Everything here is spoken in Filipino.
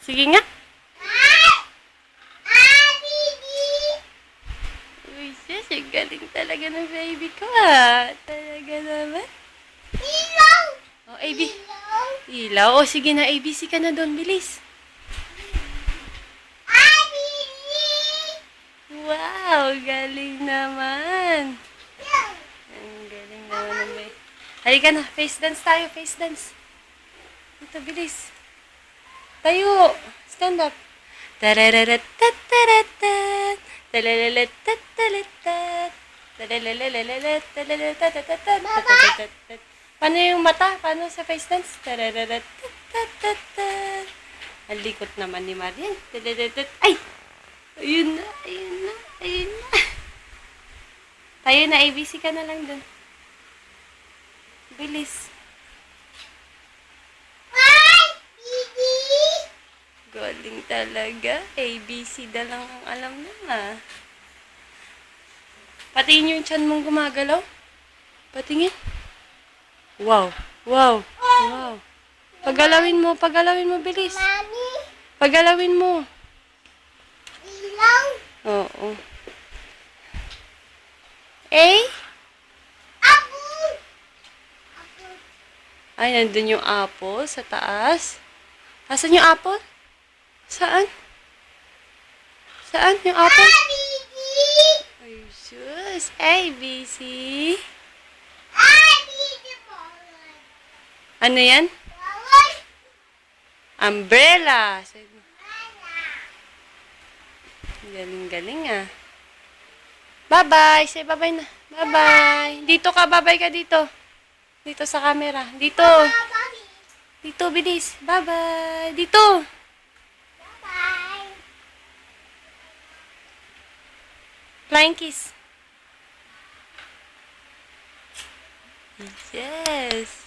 Sige nga. Uy, sis, ang galing talaga ng baby ko, ha? Talaga naman. Ilaw! Oh, AB. Ilaw. O, sige na, ABC ka na doon. Bilis. Wow, galing naman. Ang galing naman ng baby. Halika na, face dance tayo, face dance. Ito, bilis. Tayo. Stand up. Tarararat, tataratat. Talalalat, tatalatat. Talalalalat, talalatatat. Paano yung mata? Paano sa face dance? Tarararat, tatatatat. Ang likot naman ni Marian. Talalatat. Ay! Ayun na, ayun na, ayun na. Tayo na, ABC ka na lang dun. Bilis. Galing talaga. ABC na lang ang alam na. Patingin yung tiyan mong gumagalaw. Patingin. Wow. Wow. Wow. Pagalawin mo, bilis. Mami, Pagalawin mo. ilaw! Oo. Eh? Apple! Apple. Ay, nandun yung apple sa taas. Asan yung apple? Saan? Saan yung apple? ABC! Ay, sus. ABC. ABC bawal. Ano yan? Bawal. Umbrella. Wala. Galing-galing ah. Bye-bye. Say bye-bye na. Bye-bye. Dito ka. Bye-bye ka dito. Dito sa camera. Dito. Bye-bye. Dito, bilis. Bye-bye. Dito. Bye. Flying kiss. Yes.